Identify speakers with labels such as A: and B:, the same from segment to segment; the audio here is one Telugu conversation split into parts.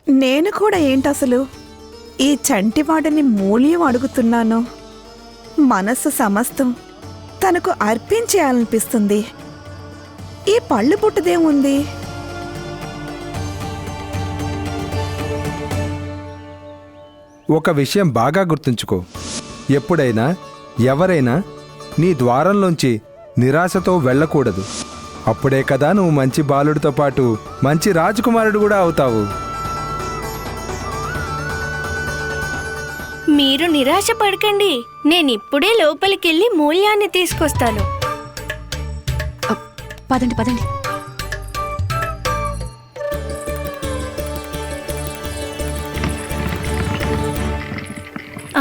A: నేను కూడా ఏంటసలు ఈ చంటివాడిని మూల్యం అడుగుతున్నాను. మనస్సు సమస్తం తనకు అర్పించేయాలనిపిస్తుంది. ఈ పళ్ళు పుట్టదేముంది?
B: ఒక విషయం బాగా గుర్తుంచుకో, ఎప్పుడైనా ఎవరైనా నీ ద్వారంలోంచి నిరాశతో వెళ్ళకూడదు. అప్పుడే కదా నువ్వు మంచి బాలుడితో పాటు మంచి రాజకుమారుడు కూడా అవుతావు.
C: మీరు నిరాశ పడకండి, నేనిప్పుడే లోపలికెళ్ళి మూల్యాన్ని తీసుకొస్తాను.
D: పదండి పదండి.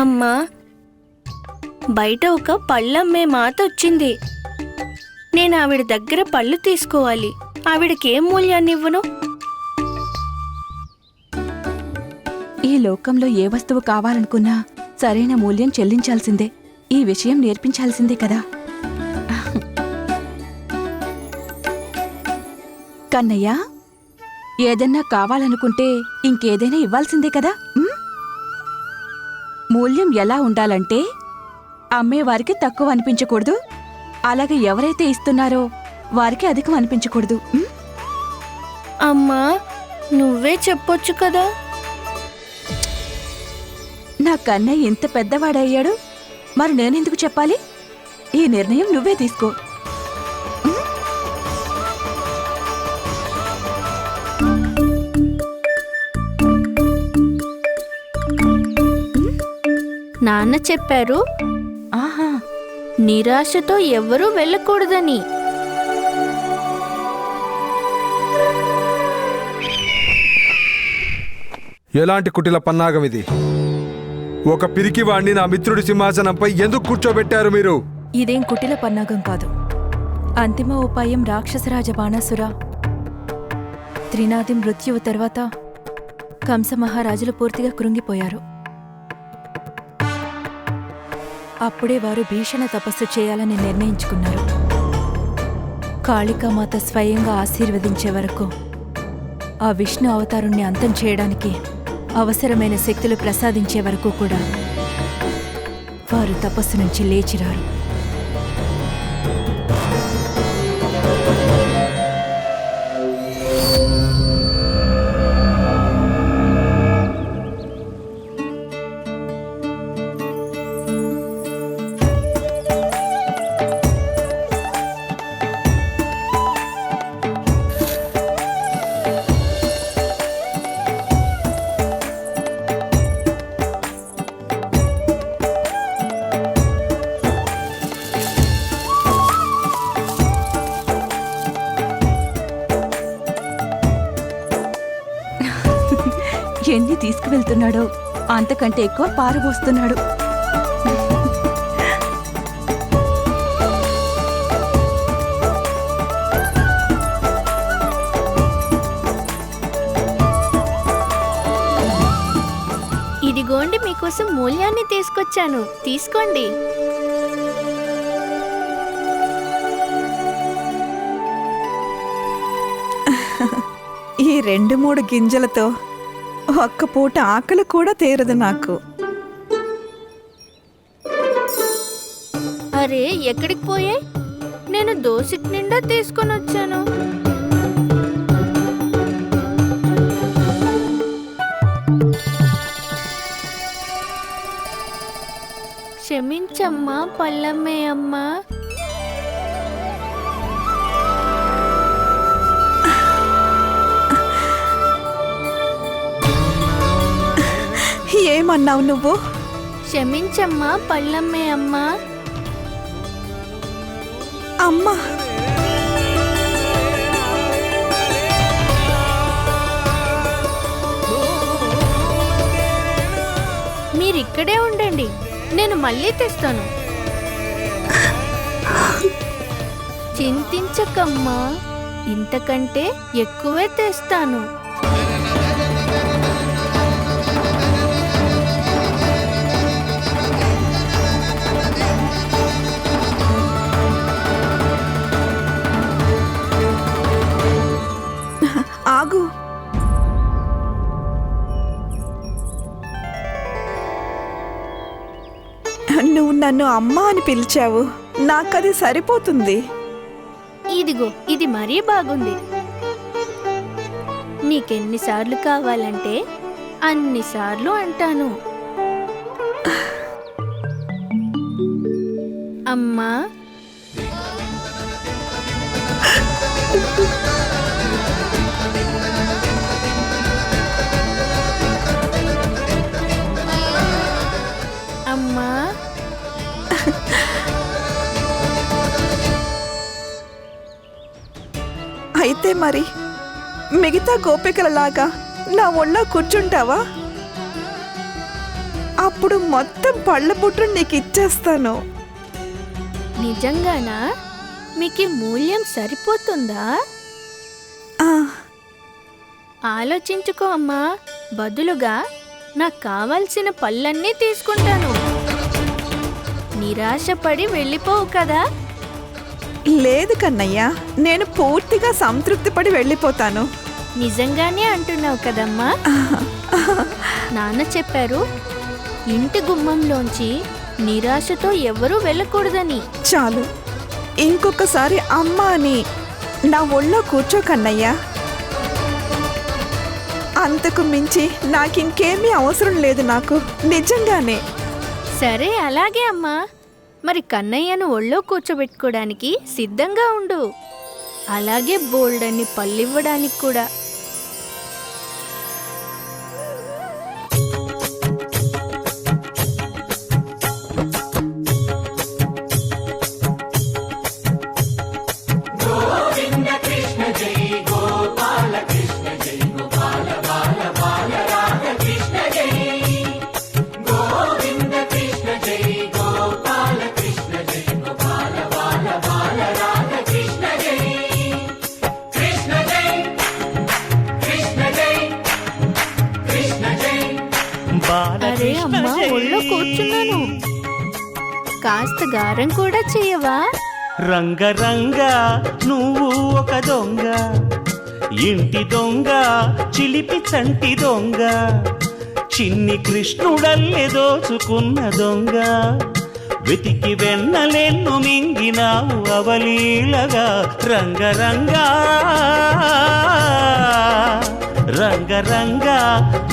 C: అమ్మా, బయట ఒక పళ్ళమ్మే మాత వచ్చింది. నేను ఆవిడ దగ్గర పళ్ళు తీసుకోవాలి. ఆవిడకేం మూల్యాన్ని ఇవ్వను?
D: ఈ లోకంలో ఏ వస్తువు కావాలనుకున్నా సరైన మూల్యం చెల్లించాల్సిందే. ఈ విషయం నేర్పించాల్సిందే కదా. కన్నయ్య, ఏదన్నా కావాలనుకుంటే ఇంకేదైనా ఇవ్వాల్సిందే కదా. మూల్యం ఎలా ఉండాలంటే అమ్మేవారికి తక్కువ అనిపించకూడదు, అలాగే ఎవరైతే ఇస్తున్నారో వారికి అధికం అనిపించకూడదు.
C: అమ్మా, నువ్వే చెప్పొచ్చు కదా.
D: నా కన్నయ్య ఇంత పెద్దవాడయ్యాడు, మరి నేనెందుకు చెప్పాలి? ఈ నిర్ణయం నువ్వే తీసుకో.
C: నాన్న చెప్పారు,
D: ఆహా,
C: నిరాశతో ఎవ్వరూ వెళ్ళకూడదని.
B: ఎలాంటి కుటిల పన్నాగం ఇది? ఒక పిరికివాణ్ణి నా మిత్రుడి సింహాసనంపై ఎందుకు కూర్చోబెట్టారు మీరు?
E: ఇదేం కుటిల పన్నాగం కాదు. అంతిమ ఉపాయం రాక్షసరాజ బాణాసుర త్రినాది మృత్యువు తర్వాత కంస మహారాజులు పూర్తిగా కృంగిపోయారు. అప్పుడే వారు భీషణ తపస్సు చేయాలని నిర్ణయించుకున్నారు. కాళికామాత స్వయంగా ఆశీర్వదించే వరకు ఆ విష్ణు అవతారుణ్ణి అంతం చేయడానికి అవసరమైన శక్తులు ప్రసాదించే వరకు కూడా వారు తపస్సు నుంచి లేచిరారు.
D: ఎన్ని తీసుకువెళ్తున్నాడో అంతకంటే ఎక్కువ పారబోస్తున్నాడు.
C: ఇదిగోండి, మీకోసం మూల్యాన్ని తీసుకొచ్చాను, తీసుకోండి.
A: ఈ 2-3 గింజలతో ఒక్క పూట ఆకలి కూడా తీరదు నాకు.
C: అరే, ఎక్కడికి పోయే? నేను దోసిటి నిండా తీసుకొని వచ్చాను. క్షమించమ్మా పల్లమ్మే అమ్మా.
A: ఏమన్నావు నువ్వు?
C: క్షమించమ్మా పల్లమ్మే అమ్మా.
A: అమ్మా,
C: మీరిక్కడే ఉండండి, నేను మళ్ళీ తెస్తాను. చింతించకమ్మా, ఇంతకంటే ఎక్కువే తెస్తాను.
A: ఆగు. నువ్వు నన్ను అమ్మ అని పిలిచావు, నాకది సరిపోతుంది.
C: ఇదిగో ఇది మరీ బాగుంది. నీకెన్నిసార్లు కావాలంటే అన్నిసార్లు అంటాను. అమ్మా, అమ్మా,
A: అయితే మరి మిగతా గోపికలలాగా నా ఒళ్ళో కూర్చుంటావా? అప్పుడు మొత్తం పళ్ళ బుట్టు నీకు ఇచ్చేస్తాను.
C: నిజంగానా? మీకు మూల్యం సరిపోతుందా?
A: ఆ,
C: ఆలోచించుకో అమ్మా. బదులుగా నాకు కావాల్సిన పళ్ళన్నీ తీసుకుంటాను. నిరాశపడి వెళ్ళిపోవు కదా?
A: లేదు కన్నయ్య, నేను పూర్తిగా సంతృప్తి పడి వెళ్ళిపోతాను.
C: నిజంగానే అంటున్నావు కదమ్మా. నాన్న చెప్పారు, ఇంటి గుమ్మంలోంచి నిరాశతో ఎవరూ వెళ్ళకూడదని.
A: చాలు, ఇంకొకసారి అమ్మ అని నా ఒళ్ళో కూర్చో కన్నయ్య. అంతకు మించి నాకింకేమీ అవసరం లేదు నాకు, నిజంగానే.
C: సరే, అలాగే అమ్మా. మరి కన్నయ్యను ఒళ్ళో కూర్చోబెట్టుకోవడానికి సిద్ధంగా ఉండు. అలాగే బోల్డన్ని పళ్ళివ్వడానికి కూడా. అరే అమ్మా, ఒళ్ళో కూర్చున్నాను. కాస్త గారం కూడా చేయవా?
F: రంగ నువ్వు ఒక దొంగ, ఇంటి దొంగ, చిలిపి చంటి దొంగ, చిన్ని కృష్ణుడల్లే దోచుకున్న దొంగ, వెతికి వెన్నలెన్ను మింగినావు అవలీలగా. రంగ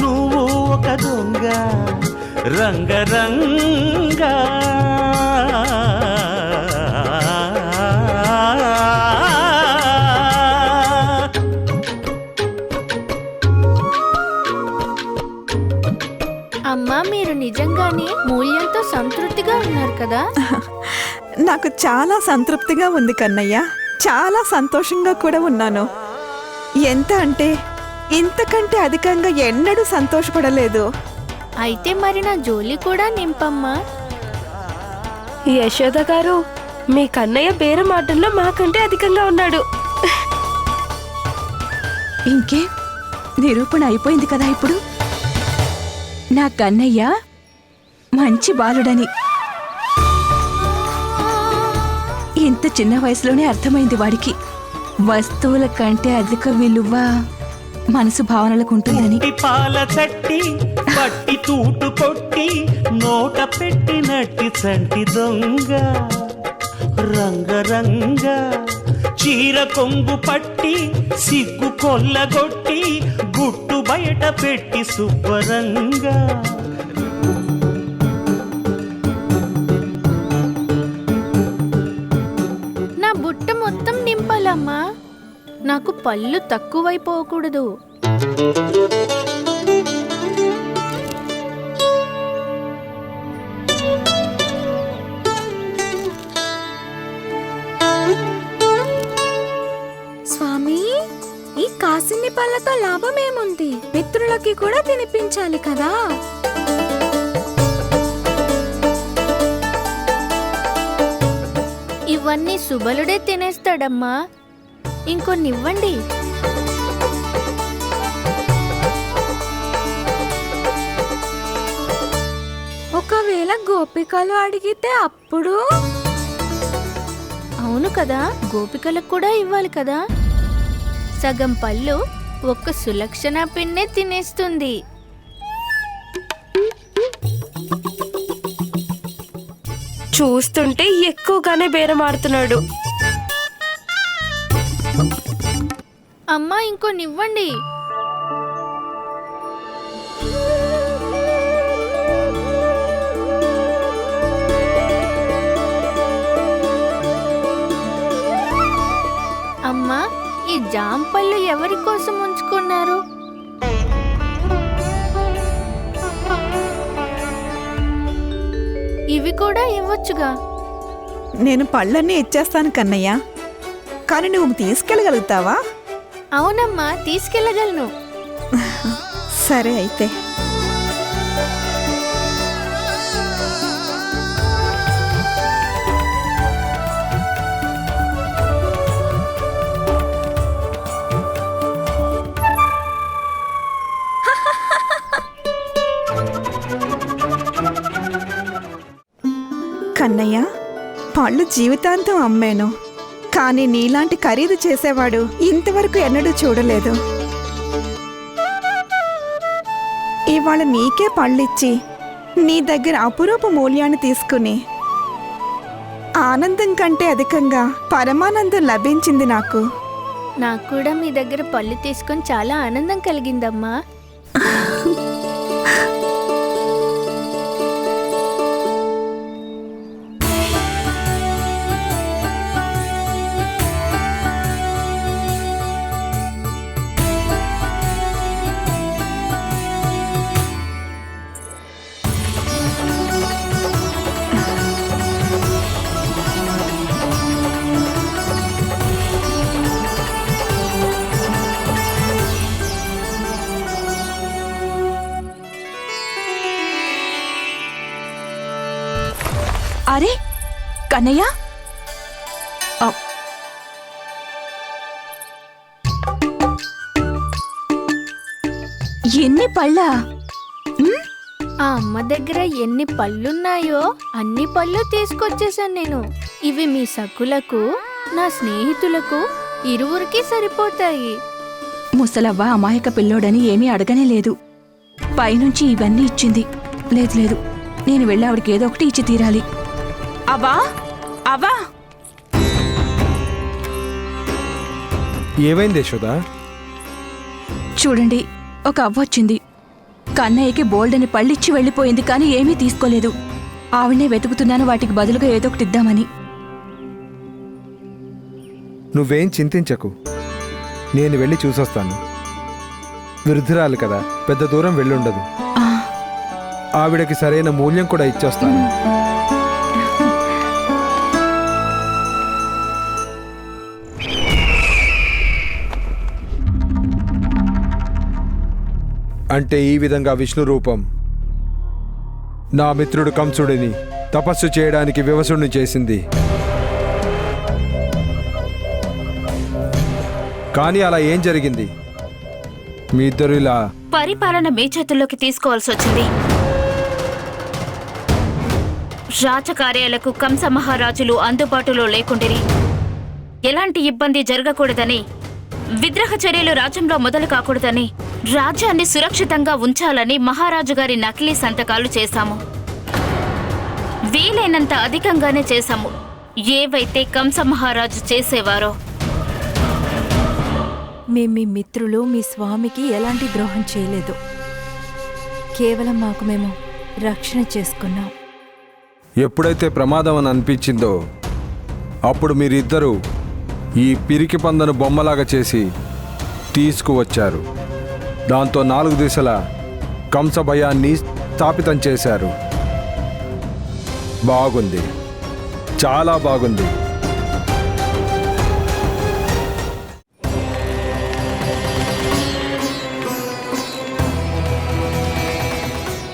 F: నువ్వు ఒక దొంగ, రంగ
C: అమ్మా, మీరు నిజంగానే మూల్యంతో సంతృప్తిగా ఉన్నారు కదా?
A: నాకు చాలా సంతృప్తిగా ఉంది కన్నయ్య, చాలా సంతోషంగా కూడా ఉన్నాను. ఎంత అంటే ఇంతకంటే అధికంగా ఎన్నడూ సంతోషపడలేదు.
C: అయితే మరి నా జోలి కూడా నింపమ్మా.
G: యశోద గారు, మీ కన్నయ్య బేరం ఆటల్లో మాకంటే అధికంగా ఉన్నాడు.
D: ఇంకే నిరూపణ అయిపోయింది కదా ఇప్పుడు. నా కన్నయ్య మంచి బాలుడని ఇంత చిన్న వయసులోనే అర్థమైంది వాడికి. వస్తువుల కంటే అధిక విలువ మనసు భావనలకు ఉంటుందని.
F: పాల చట్టి పట్టి తూటు కొట్టి నోట పెట్టినట్టి చంటి దొంగ, రంగ చీర కొంగు పట్టి సిగ్గు కొల్లగొట్టి గుట్టు బయట పెట్టి శుభ్రంగా.
C: నా బుట్ట మొత్తం నింపాలమ్మా. నాకు పళ్ళు తక్కువైపోకూడదు.
H: స్వామి, ఈ కాసిన్ని పళ్ళతో లాభమేముంది? మిత్రులకి కూడా తినిపించాలి కదా.
C: ఇవన్నీ సుబలుడే తినేస్తాడమ్మా. ఇంకొన్నివ్వండి.
H: ఒకవేళ గోపికలు అడిగితే అప్పుడు?
C: అవును కదా, గోపికలకు కూడా ఇవ్వాలి కదా. సగం పళ్ళు ఒక్క సులక్షణ పిన్నే తినేస్తుంది.
G: చూస్తుంటే ఎక్కువగానే బేరం ఆడుతున్నాడు.
C: అమ్మా ఇంకొన్ని ఇవ్వండి. అమ్మా ఈ జాంపళ్ళు ఎవరి కోసం ఉంచుకున్నారు? ఇవి కూడా ఇవ్వచ్చుగా.
A: నేను పళ్ళన్నీ ఇచ్చేస్తాను కన్నయ్య, కానీ నువ్వు తీసుకెళ్ళగలుగుతావా?
C: అవునమ్మా తీసుకెళ్ళగలను.
A: సరే అయితే. కన్నయ్య, పళ్ళు జీవితాంతం అమ్మాను, కానీ నీలాంటి ఖరీదు చేసేవాడు ఇంతవరకు ఎన్నడూ చూడలేదు. ఇవాళ నీకే పళ్ళిచ్చి నీ దగ్గర అపురూప మూల్యాన్ని తీసుకుని ఆనందం కంటే అధికంగా పరమానందం లభించింది నాకు.
C: నాకు కూడా మీ దగ్గర పళ్ళు తీసుకొని చాలా ఆనందం కలిగిందమ్మా.
D: అరే కన్నయ్య, ఎన్ని పళ్ళా?
C: ఆ అమ్మ దగ్గర ఎన్ని పళ్ళున్నాయో అన్ని పళ్ళు తీసుకొచ్చేసాను నేను. ఇవి మీ సకులకు, నా స్నేహితులకు ఇరువురికి సరిపోతాయి.
D: ముసలవ్వ అమాయక పిల్లోడని ఏమీ అడగనే లేదు. పైనుంచి ఇవన్నీ ఇచ్చింది. లేదు లేదు, నేను వెళ్ళి ఆవిడకి ఏదో ఒకటి ఇచ్చి తీరాలి. అవా అవా,
B: ఏమైంది యశోదా?
D: చూడండి, ఒక అవ్వొచ్చింది. కన్నయ్యకి బోల్డని పళ్ళిచ్చి వెళ్ళిపోయింది, కానీ ఏమీ తీసుకోలేదు. ఆవిడనే వెతుకుతున్నాను వాటికి బదులుగా ఏదో ఒకటి ఇద్దామని.
B: నువ్వేం చింతించకు, నేను వెళ్ళి చూసొస్తాను. వృద్ధురాలు కదా, పెద్ద దూరం వెళ్ళుండదు.
D: ఆ,
B: ఆవిడకి సరైన మూల్యం కూడా ఇచ్చేస్తాను. అంటే ఈ విధంగా విష్ణు రూపం నా మిత్రుడు కంసుడిని తపస్సు చేయడానికి వివసుడిని చేసింది. కానీ అలా ఏం జరిగింది? మీ ఇద్దరు ఇలా
I: పరిపాలన మీ చేతుల్లోకి తీసుకోవాల్సి వచ్చింది. రాజకార్యాలకు కంస మహారాజులు అందుబాటులో లేకుండిరి. ఎలాంటి ఇబ్బంది జరగకూడదని, విద్రోహ చర్యలు రాజ్యంలో మొదలు కాకూడదని, రాజ్యాన్ని సురక్షితంగా ఉంచాలని మహారాజు గారి నకిలీ సంతకాలు చేశాము. వీలైనంత అధికంగానే చేశాము, ఏవైతే కంస మహారాజు చేసేవారో.
E: మేం మీ మిత్రులు మీ స్వామికి ఎలాంటి ద్రోహం చేయలేదు. కేవలం మాకు మేము రక్షణ చేసుకున్నాం.
B: ఎప్పుడైతే ప్రమాదం అని అనిపించిందో అప్పుడు మీరిద్దరూ ఈ పిరికి పందను బొమ్మలాగా చేసి తీసుకువచ్చారు. దాంతో 4 దిశల కంస భయాన్ని స్థాపితం చేశారు. బాగుంది, చాలా బాగుంది.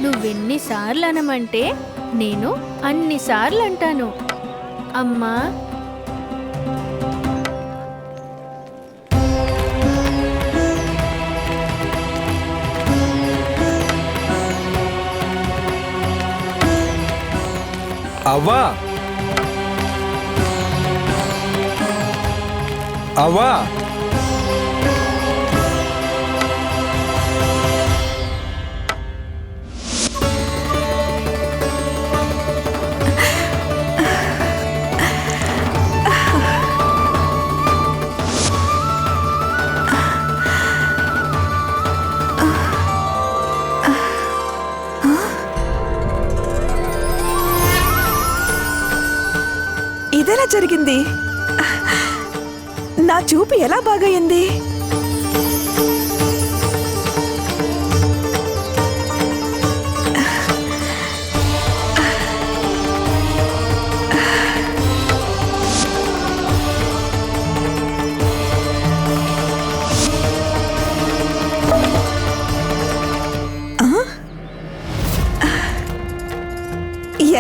C: నువ్వెన్నిసార్లు అనమంటే నేను అన్నిసార్లు అంటాను. అమ్మా,
B: అవ్వా, అవ్వా,
A: జరిగింది? నా చూపు ఎలా బాగయింది?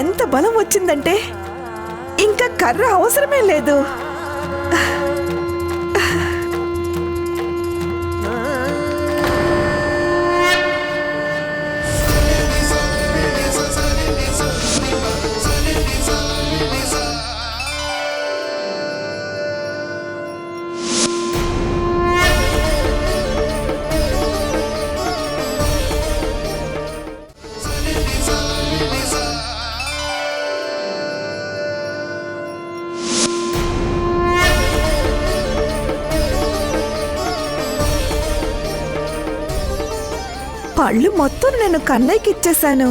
A: ఎంత బలం వచ్చిందంటే ఇంకా కర్ర అవసరమే లేదు. పళ్ళు మొత్తం నేను కన్నయ్యకి ఇచ్చేశాను.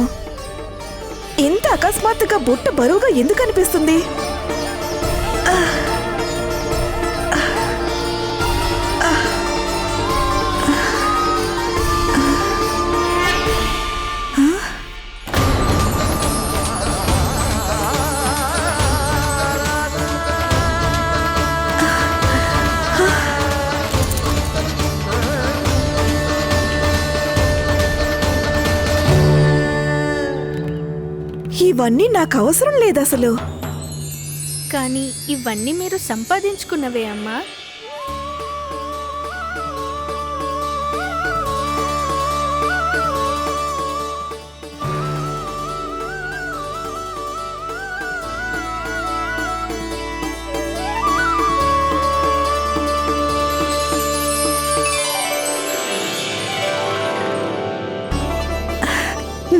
A: ఇంత అకస్మాత్తుగా బుట్ట బరువుగా ఎందుకు అనిపిస్తుంది? ఇవన్నీ నాకు అవసరం లేదు అసలు.
C: కానీ ఇవన్నీ మీరు సంపాదించుకున్నవే అమ్మా.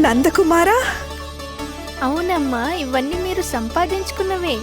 A: నందకుమారా,
C: అవునమ్మా, ఇవన్నీ మీరు సంపాదించుకున్నవే.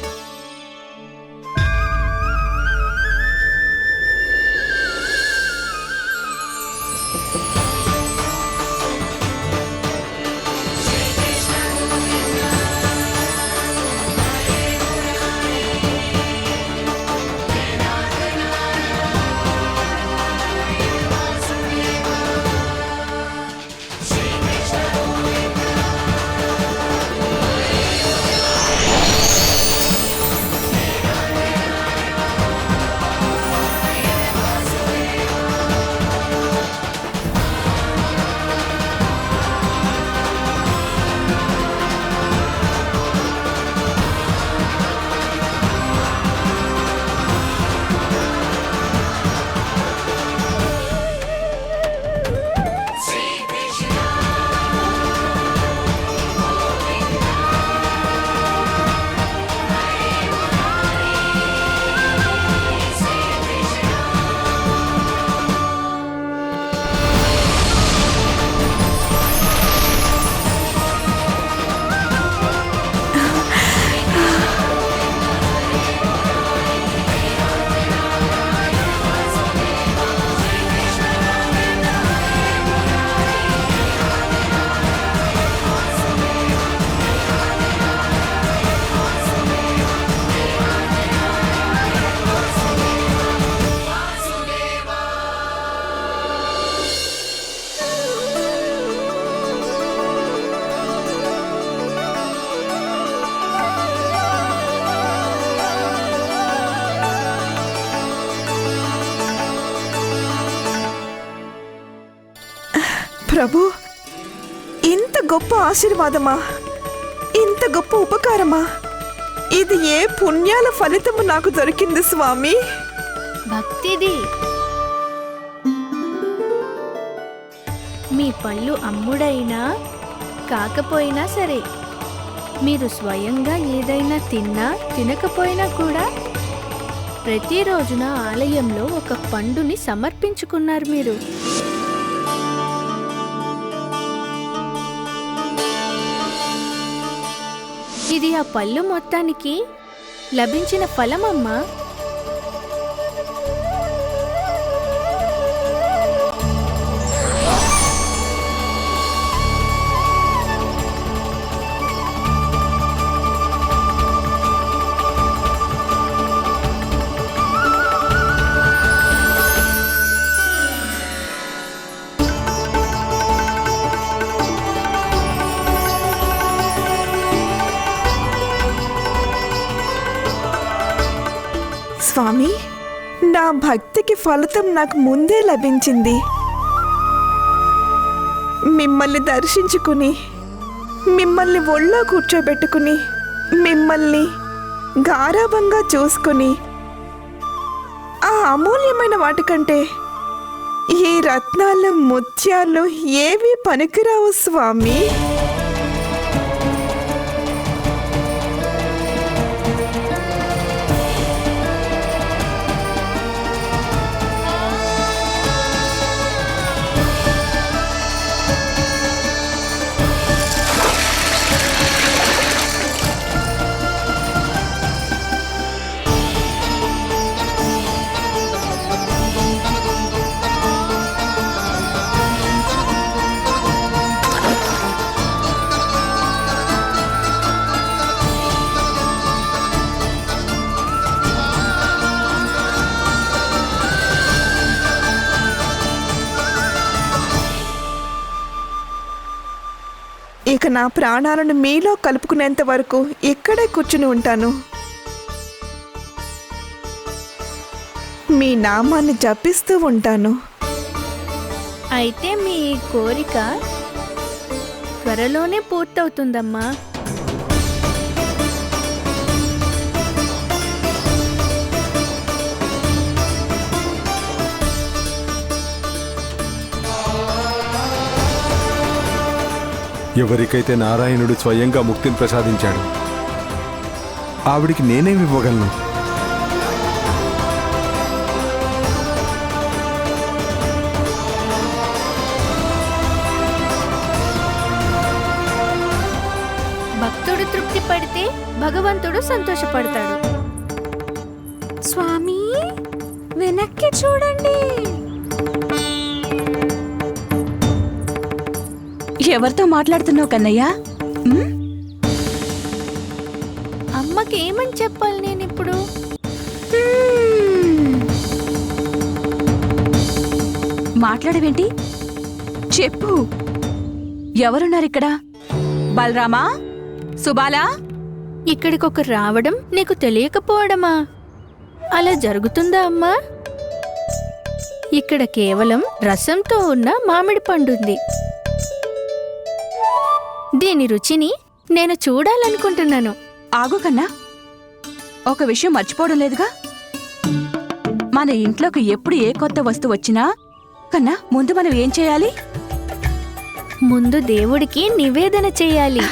C: ప్రభు, ఇంత గొప్ప ఆశీర్వాదమా, ఇంత గొప్ప ఉపకారమా? ఇది ఏ పుణ్యాల ఫలితము నాకు దొరికింది స్వామి? భక్తిది. మీ పళ్ళు అమ్ముడైనా కాకపోయినా సరే, మీరు స్వయంగా ఏదైనా తిన్నా తినకపోయినా కూడా ప్రతిరోజున ఆలయంలో ఒక పండుని సమర్పించుకున్నారు మీరు. ఇది ఆ పళ్ళు మొత్తానికి లభించిన ఫలమమ్మా.
A: స్వామి, నా భక్తికి ఫలితం నాకు ముందే లభించింది. మిమ్మల్ని దర్శించుకుని, మిమ్మల్ని ఒళ్ళో కూర్చోబెట్టుకుని, మిమ్మల్ని గారాబంగా చూసుకుని, ఆ అమూల్యమైన వాటికంటే ఈ రత్నాలు ముత్యాలు ఏవి పనికిరావు స్వామి. ఇక నా ప్రాణాలను మీలో కలుపుకునేంత వరకు ఇక్కడే కూర్చుని ఉంటాను. మీ నామాన్ని జపిస్తూ ఉంటాను.
C: అయితే మీ కోరిక త్వరలోనే పూర్తవుతుందమ్మా.
B: ఎవరికైతే నారాయణుడు స్వయంగా ముక్తిని ప్రసాదించాడు, ఆవిడికి నేనేమి ఇవ్వగలను?
C: భక్తుడు తృప్తి పడితే భగవంతుడు సంతోషపడతాడు.
H: స్వామి, వెనక్కి చూడండి.
D: ఎవరితో మాట్లాడుతున్నావు కన్నయ్య?
C: అమ్మకి ఏమని చెప్పాలి నేనిప్పుడు?
D: మాట్లాడవేంటి? చెప్పు. ఎవరున్నారిక్కడ? బలరామా? సుబాలా?
C: ఇక్కడికొక రావడం నీకు తెలియకపోవడమా? అలా జరుగుతుందా అమ్మా? ఇక్కడ కేవలం రసంతో ఉన్న మామిడి పండుంది. దీని రుచిని నేను చూడాలనుకుంటున్నాను.
D: ఆగు కన్నా, ఒక విషయం మర్చిపోవడం లేదుగా? మన ఇంట్లోకి ఎప్పుడు ఏ కొత్త వస్తువు వచ్చినా కన్నా ముందు మనం ఏం చేయాలి?
C: ముందు దేవుడికి నివేదన చేయాలి.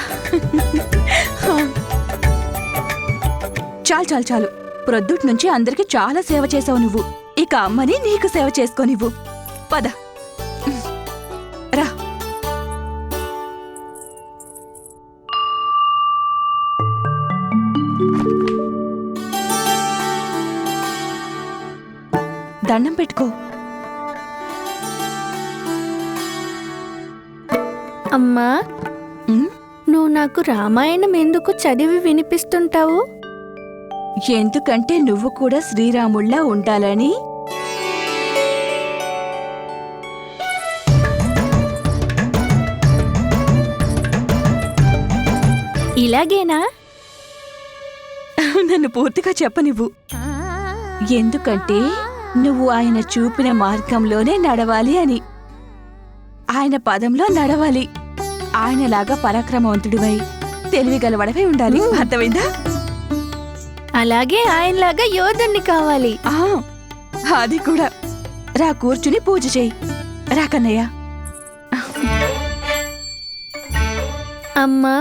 D: చాలు చాలు చాలు. ప్రొద్దుటి నుంచి అందరికి చాలా సేవ చేసావు నువ్వు. ఇక అమ్మని నీకు సేవ చేసుకోనివ్వు. పద రా. దండం పెట్టుకో.
C: అమ్మా, నువ్వు నాకు రామాయణం ఎందుకు చదివి వినిపిస్తుంటావు?
D: ఎందుకంటే నువ్వు కూడా శ్రీరాముళ్లా ఉండాలని.
C: ఇలాగేనా?
D: నన్ను పూర్తిగా చెప్పనివ్వు. ఎందుకంటే నువ్వు ఆయన చూపిన మార్గంలోనే నడవాలి అని. ఆయన పదంలో నడవాలి. ఆయనలాగా పరాక్రమవంతుడివై తెలివిగలవడవై ఉండాలి. అర్థమైందా?
C: అలాగే ఆయనలాగా యోధుణ్ణి కావాలి.
D: అది కూడా. రా, కూర్చుని పూజ చేయి. రా కన్నయ్య.
C: అమ్మా,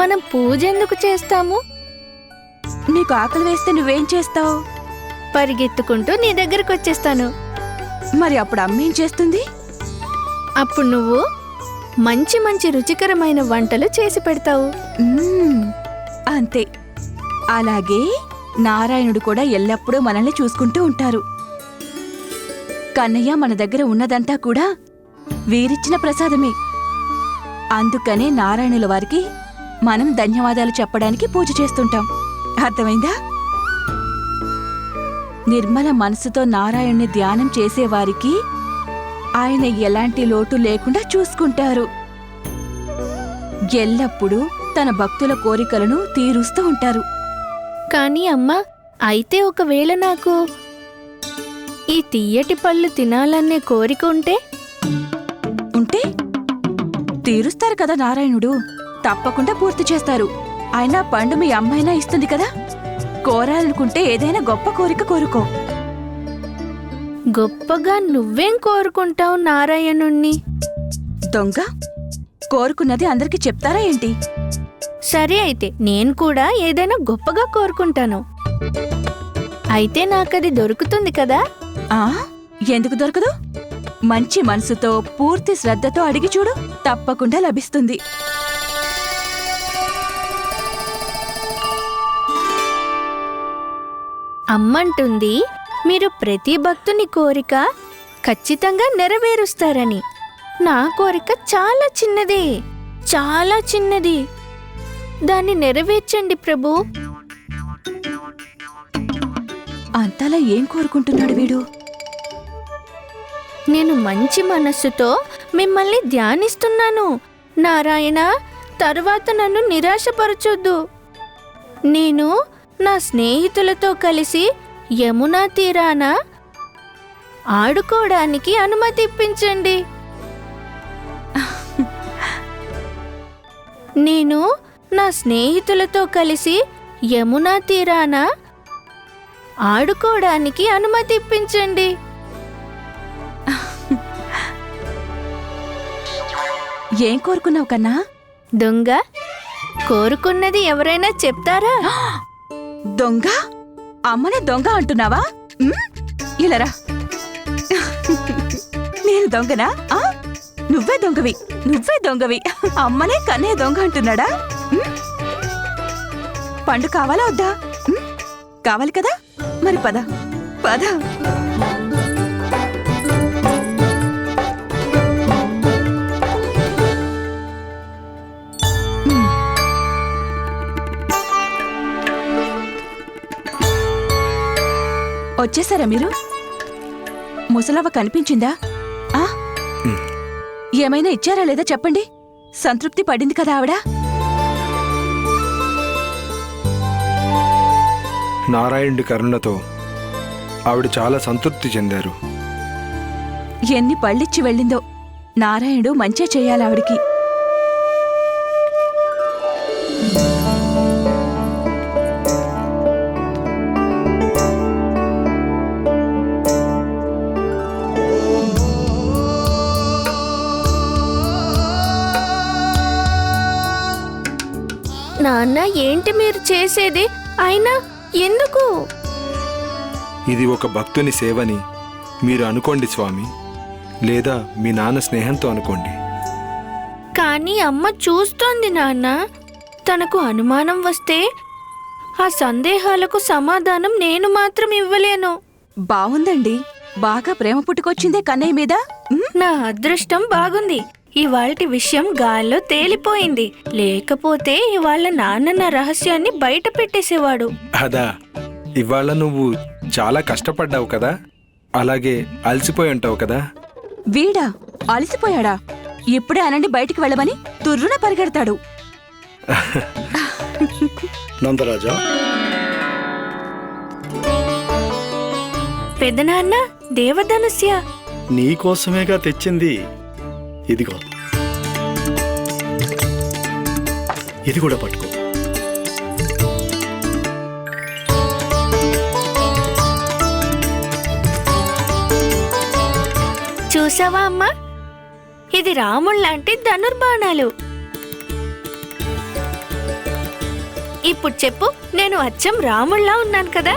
C: మనం పూజ ఎందుకు చేస్తాము?
D: నీకు ఆకలి వేస్తే నువ్వేం చేస్తావు?
C: పరిగెత్తుకుంటూ నీ దగ్గరకు వచ్చేస్తాను.
D: మరి అప్పుడు అమ్మేం చేస్తుంది?
C: అప్పుడు నువ్వు మంచి మంచి రుచికరమైన వంటలు చేసి పెడతావు.
D: అంతే. అలాగే నారాయణుడు కూడా ఎల్లప్పుడూ మనల్ని చూసుకుంటూ ఉంటారు. కన్నయ్య మన దగ్గర ఉన్నదంతా కూడా వీరిచ్చిన ప్రసాదమే. అందుకనే నారాయణుల వారికి మనం ధన్యవాదాలు చెప్పడానికి పూజ చేస్తుంటాం. అర్థమైందా? నిర్మల మనసుతో నారాయణ్ణి ధ్యానం చేసేవారికి ఆయన ఎలాంటి లోటు లేకుండా చూసుకుంటారు. ఎల్లప్పుడూ తన భక్తుల కోరికలను తీరుస్తూ ఉంటారు.
C: కానీ అమ్మా, అయితే ఒకవేళ నాకు ఈ తియ్యటి పళ్ళు తినాలనే కోరిక ఉంటే
D: ఉంటే తీరుస్తారు కదా నారాయణుడు, తప్పకుండా పూర్తి చేస్తారు. అయినా పండు మీ అమ్మైనా ఇస్తుంది కదా, కోరాలనుకుంటే ఏదైనా గొప్ప కోరిక కోరుకో.
C: గొప్పగా నువ్వేం కోరుకుంటావు నారాయణుణ్ణి?
D: దొంగ, కోరుకున్నది అందరికి చెప్తారా ఏంటి?
C: సరే అయితే నేను కూడా ఏదైనా గొప్పగా కోరుకుంటాను. అయితే నాకది దొరుకుతుంది కదా?
D: ఆ ఎందుకు దొరకదు? మంచి మనసుతో పూర్తి శ్రద్ధతో అడిగి చూడు, తప్పకుండా లభిస్తుంది.
C: అమ్మంటుంది మీరు ప్రతి భక్తుని కోరిక ఖచ్చితంగా నెరవేరుస్తారని. నా కోరిక చాలా చిన్నది, చాలా చిన్నది. దాన్ని నెరవేర్చండి ప్రభు.
D: అంతలా ఏం కోరుకుంటున్నాడు వీడు?
C: నేను మంచి మనస్సుతో మిమ్మల్ని ధ్యానిస్తున్నాను నారాయణ. తరువాత నన్ను నిరాశపరచొద్దు. నేను నా స్నేహితులతో కలిసి యమునా తీరాన ఆడుకోవడానికి అనుమతి ఇప్పించండి. నేను నా స్నేహితులతో కలిసి యమునా తీరాన ఆడుకోవడానికి అనుమతి ఇప్పించండి.
D: ఏం కోరుకున్నావు కన్నా?
C: దొంగ, కోరుకున్నది ఎవరైనా చెప్తారా?
D: దొంగ? అమ్మనే దొంగ అంటున్నావా? ఇలారా. నేను దొంగనా? నువ్వే దొంగవి, నువ్వే దొంగవి. అమ్మనే కన్నయ్య దొంగ అంటున్నాడా? పండు కావాలా వద్దా? కావాలి కదా, మరి పద పద. వచ్చేసారా మీరు? ముసలవ్వ కనిపించిందా? ఏమైనా ఇచ్చారా లేదా చెప్పండి. సంతృప్తి పడింది కదా ఆవిడ?
B: నారాయణుడి కరుణతో ఆవిడ చాలా సంతృప్తి చెందారు.
D: ఎన్ని పళ్ళిచ్చి వెళ్ళిందో. నారాయణుడు మంచే చెయ్యాలి ఆవిడికి.
C: నాన్న, ఏంటి మీరు చేసేది? అయినా ఎందుకు?
B: ఇది ఒక భక్తుని సేవని మీరు అనుకోండి స్వామి, లేదా మీ నాన్న స్నేహంతో అనుకోండి.
C: కానీ అమ్మ చూస్తోంది నాన్న. తనకు అనుమానం వస్తే ఆ సందేహాలకు సమాధానం నేను మాత్రం ఇవ్వలేను.
D: బావుందండి, బాగా ప్రేమ పుట్టుకొచ్చిందే కన్నయ్య మీద.
C: నా అదృష్టం బాగుంది. ఇవాల్టి విషయం గాల్లో తేలిపోయింది. లేకపోతే ఇవాళ నాన్న నా రహస్యాన్ని బయట పెట్టేసేవాడు.
B: అదా, ఇవాళ నువ్వు చాలా కష్టపడ్డావు కదా, అలాగే అలసిపోయి ఉంటావు కదా.
D: వీడా అలసిపోయాడా? ఇప్పుడే అనండి బయటికి వెళ్ళమని తుర్రున పరిగెడతాడు.
J: నందరాజా,
C: పెదనాన్న, దేవధనుస్య
J: నీకోసమేగా తెచ్చింది. ఇదిగో, ఇది కూడా పట్టుకో.
C: చూసావా అమ్మా, ఇది రాముళ్లాంటి ధనుర్బాణాలు. ఇప్పుడు చెప్పు, నేను అచ్చం రాముళ్లా ఉన్నాను కదా?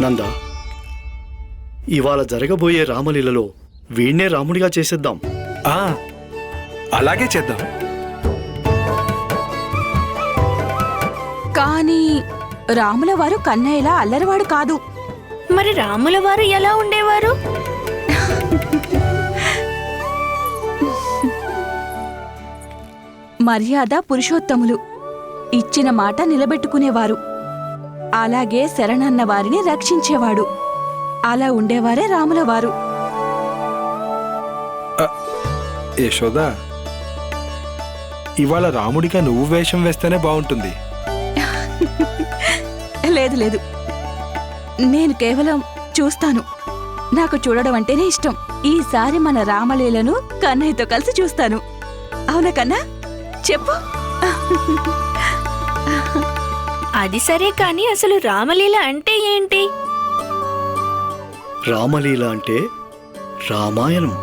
J: నంద, ఇవాళ జరగబోయే రామలీలలో వీణ్ణే రాముడిగా చేసేద్దాం.
B: అలాగే చేద్దాం.
D: కానీ రాముల వారు కన్నయ్యలా అల్లరివాడు కాదు.
C: మరి రాముల వారు ఎలా ఉండేవారు?
D: మర్యాద పురుషోత్తములు, ఇచ్చిన మాట నిలబెట్టుకునేవారు. అలాగే శరణన్న వారిని రక్షించేవాడు. అలా ఉండేవారే రాములవారు.
B: యశోదా, ఇవాళ రాముడిగా నువ్వు వేషం వేస్తేనే బాగుంటుంది.
D: లేదు లేదు, నేను కేవలం చూస్తాను. నాకు చూడడం అంటేనే ఇష్టం. ఈసారి మన రామలీలను కన్నయ్యతో కలిసి చూస్తాను. అవునా కన్నా? చెప్పు.
C: అది సరే కానీ అసలు రామలీల అంటే ఏంటి?
J: రామలీల అంటే రామాయణం.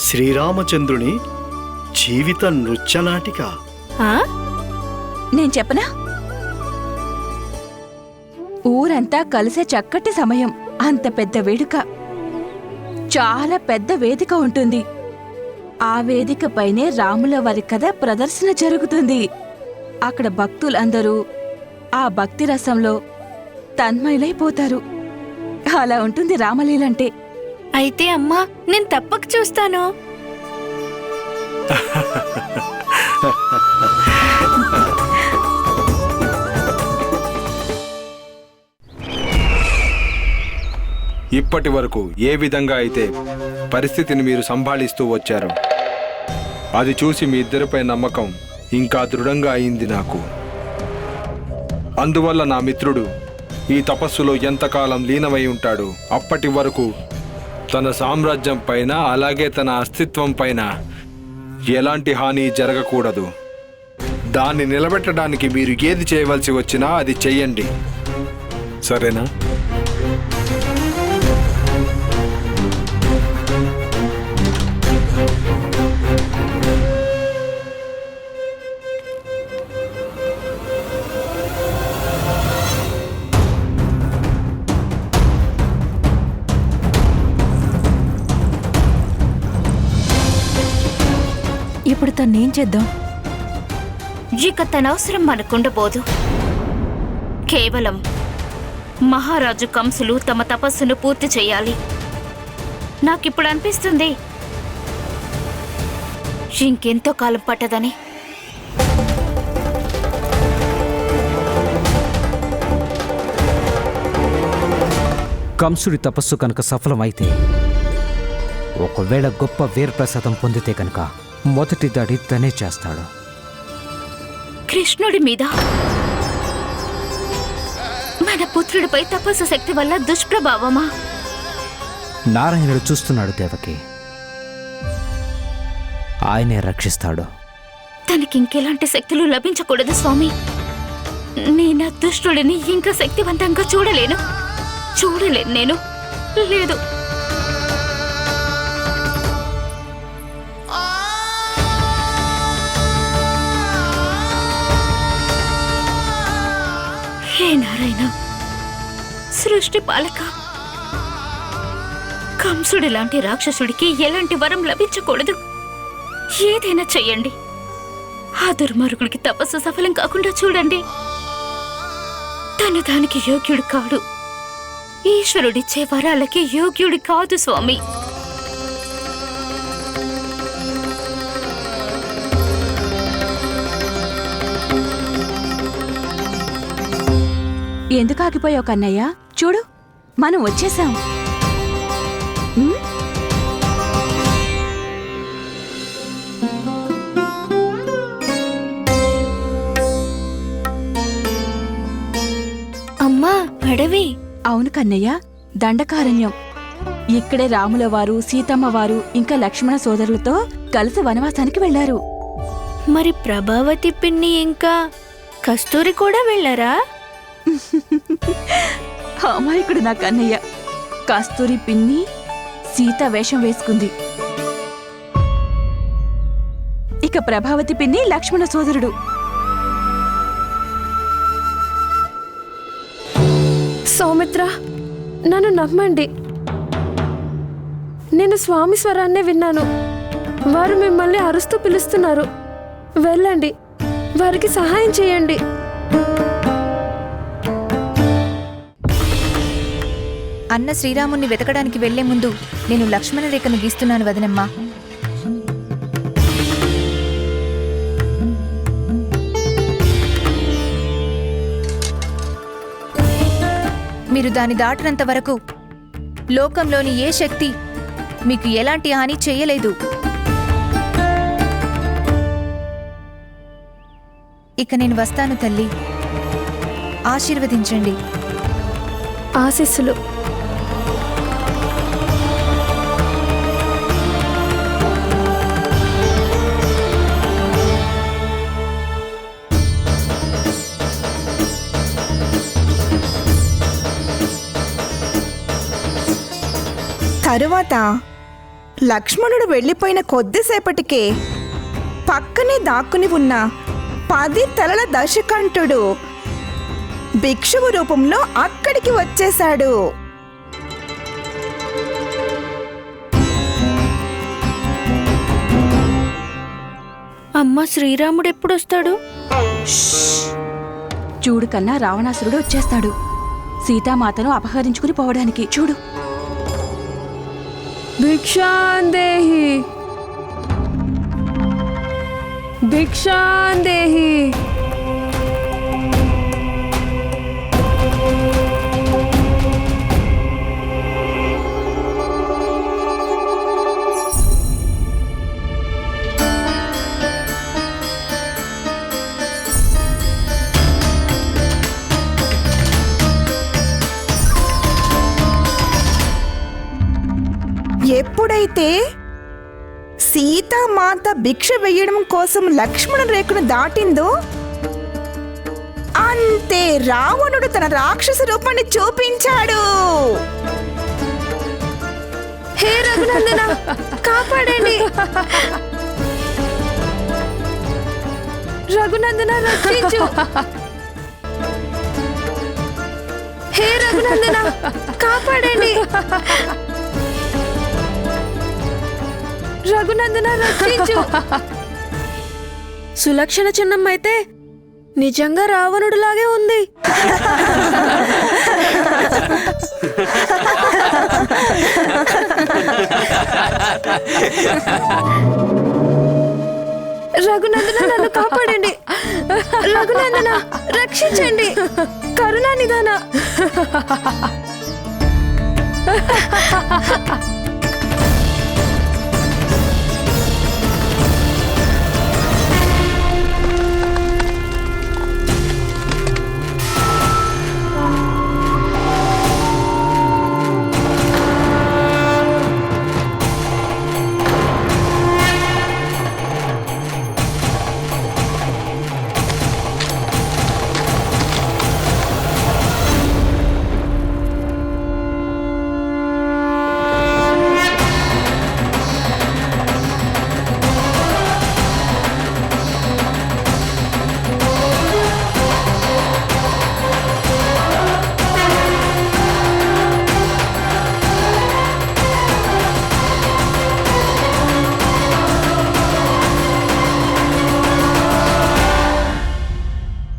J: శ్రీరామచంద్రుని జీవిత నృత్యనాటిక.
C: ఆ?
D: నేను చెప్పనా? ఊరంతా కలిసే చక్కటి సమయం. అంత పెద్ద వేడుక, చాలా పెద్ద వేదిక ఉంటుంది. ఆ వేదిక పైనే రాముల వారి కథ ప్రదర్శన జరుగుతుంది. అక్కడ భక్తులందరూ ఆ భక్తి రసంలో తన్మయులైపోతారు. అలా ఉంటుంది రామలీలంటే.
C: అయితే అమ్మా, నేను తప్పక చూస్తాను.
B: ఇప్పటి వరకు ఏ విధంగా అయితే పరిస్థితిని మీరు సంభాళిస్తూ వచ్చారో అది చూసి మీ ఇద్దరిపై నమ్మకం ఇంకా దృఢంగా అయింది నాకు. అందువల్ల నా మిత్రుడు ఈ తపస్సులో ఎంతకాలం లీనమై ఉంటాడు అప్పటి వరకు తన సామ్రాజ్యం పైన అలాగే తన అస్తిత్వం పైన ఎలాంటి హాని జరగకూడదు. దాన్ని నిలబెట్టడానికి మీరు ఏది చేయవలసి వచ్చినా అది చెయ్యండి, సరేనా?
E: ఇప్పుడు తన్నేం చేద్దాం?
I: ఇక తన అవసరం మనకుండబోదు. కేవలం మహారాజు కంసులు తమ తపస్సును పూర్తి చేయాలి. నాకిప్పుడు అనిపిస్తుంది ఇంకెంతో కాలం పట్టదని.
K: కంసుడి తపస్సు కనుక సఫలమైతే, ఒకవేళ గొప్ప వీరప్రసాదం పొందితే కనుక మొదటి దాడి తనే చేస్తాడు.
I: కృష్ణుడి మీద మన పుత్రుడిపై తపస్సు శక్తి వల్ల దుష్ప్రభావమా?
K: నారాయణుడు చూస్తున్నాడు దేవకి, ఆయనే రక్షిస్తాడు.
I: తనకింకెలాంటి శక్తులు లభించకూడదు స్వామి. నేను దుష్టుడిని ఇంకా శక్తివంతంగా చూడలేను నేను. లేదు, హే నారాయణ, సృష్టి పాలక, కంసుడి లాంటి రాక్షసుడికి ఎలాంటి వరం లభించకూడదు. ఏదైనా చెయ్యండి. ఆ దుర్మార్గుడికి తపస్సు సఫలం కాకుండా చూడండి. తను దానికి యోగ్యుడు కాడు. ఈశ్వరుడిచ్చే వరాలకి యోగ్యుడి కాదు స్వామి.
D: ఎందుకు ఆగిపోయావు కన్నయ్య? చూడు, మనం వచ్చేసాం.
C: అమ్మా, అడవి.
D: అవును కన్నయ్య, దండకారణ్యం. ఇక్కడే రాములవారు, సీతమ్మవారు ఇంకా లక్ష్మణ సోదరులతో కలిసి వనవాసానికి వెళ్లారు.
C: మరి ప్రభావతి పిన్ని ఇంకా కస్తూరి కూడా వెళ్ళారా?
D: అమాయకుడు నా కన్నయ్య. కస్తూరి పిన్ని సీత వేషం వేసుకుంది. ఇక ప్రభావతి పిన్ని లక్ష్మణ సోదరుడు.
G: సౌమిత్ర, నన్ను నమ్మండి. నేను స్వామి స్వరాన్నే విన్నాను. వారు మిమ్మల్ని అరుస్తూ పిలుస్తున్నారు. వెళ్ళండి, వారికి సహాయం చేయండి.
H: అన్న శ్రీరాముణ్ణి వెతకడానికి వెళ్లే ముందు నేను లక్ష్మణ రేఖను గీస్తున్నాను వదినమ్మా. మీరు దాన్ని దాటినంత వరకు లోకంలోని ఏ శక్తి మీకు ఎలాంటి హాని చేయలేదు. ఇక నేను వస్తాను తల్లి. ఆశీర్వదించండి.
G: ఆశీస్సులు.
A: తరువాత లక్ష్మణుడు వెళ్ళిపోయిన కొద్దిసేపటికే పక్కనే దాక్కుని ఉన్న 10 తలల దశకంఠుడు భిక్షువు రూపంలో అక్కడికి వచ్చేశాడు.
C: అమ్మ శ్రీరాముడు ఎప్పుడొస్తాడు?
D: చూడు కన్నా రావణాసురుడు వచ్చేస్తాడు సీతామాతను అపహరించుకుని పోవడానికి. చూడు.
G: భిక్షాందేహి భిక్షాందేహి.
A: ఎప్పుడైతే సీతామాత భిక్ష వేయడం కోసం లక్ష్మణ రేఖను దాటిందో అంతే రావణుడు తన రాక్షస రూపాన్ని చూపించాడు.
G: హే రఘునందన, కాపాడండి. రఘునందన రక్షించు. హే రఘునందన, కాపాడండి. రఘునందన రక్షించు. సులక్షణ చిన్నమ్మ అయితే నిజంగా రావణుడిలాగే ఉంది. రఘునందన నన్ను కాపాడండి. రఘునందన రక్షించండి. కరుణా నిదాన.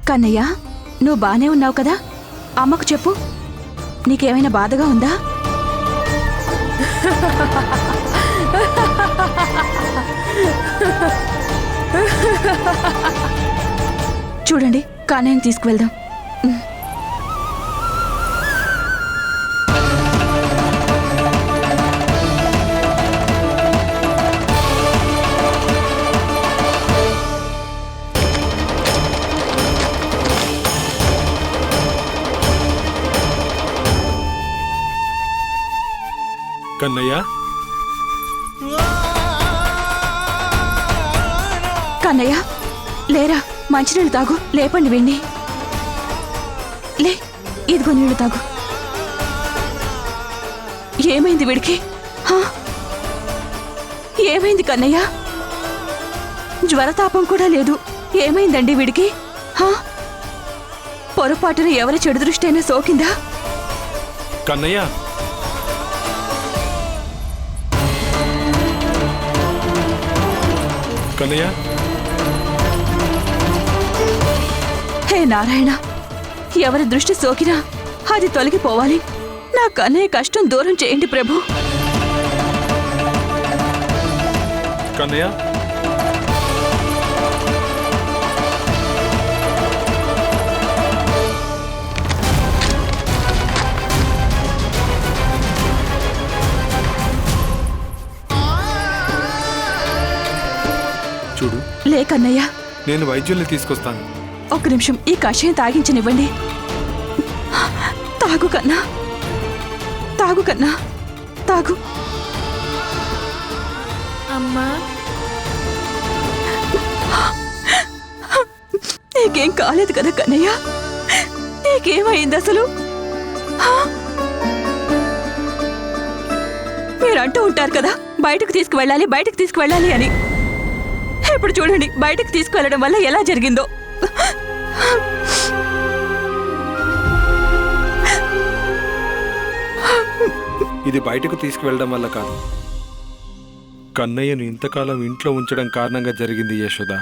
D: కన్నయ్య, నువ్వు బానే ఉన్నావు కదా? అమ్మకు చెప్పు, నీకేమైనా బాధగా ఉందా? చూడండి, కన్నయ్యని తీసుకువెళ్దాం.
B: కన్నయ్య,
D: కన్నయ్య లేరా, మంచినీళ్ళు తాగు. లేపండి వీణ్ణి. లే, ఇదిగో నీళ్లు తాగు. ఏమైంది వీడికి? ఏమైంది కన్నయ్య? జ్వరతాపం కూడా లేదు. ఏమైందండి వీడికి? పొరపాటున ఎవరి చెడు దృష్టి అయినా సోకిందా?
B: కన్నయ్య, కన్నయ్య.
D: హే నారాయణ, ఎవరి దృష్టి సోకినా అది తొలగిపోవాలి. నా కన్నయ్య కష్టం దూరం చేయండి ప్రభు.
B: కన్నయ్య,
D: కన్నయ్య.
B: నేను వైద్యుల్ని తీసుకొస్తాను.
D: ఒక నిమిషం ఈ కషాయం తాగించనివ్వండి. తాగు కన్నా, తాగు కన్నా, తాగు.
C: అమ్మా,
D: నీకేం కాలేదు కదా కన్నయ్య? నీకేమైంది అసలు? మీరు అంటూ ఉంటారు కదా బయటకు తీసుకువెళ్ళాలి, బయటకు తీసుకువెళ్ళాలి అని. ఇప్పుడు చూడండి బయటకు తీసుకువెళ్ళడం వల్ల ఎలా జరిగిందో.
B: ఇది బయటకు తీసుకువెళ్ళడం వల్ల కాదు, కన్నయ్యను ఇంతకాలం ఇంట్లో ఉంచడం కారణంగా జరిగింది యశోద.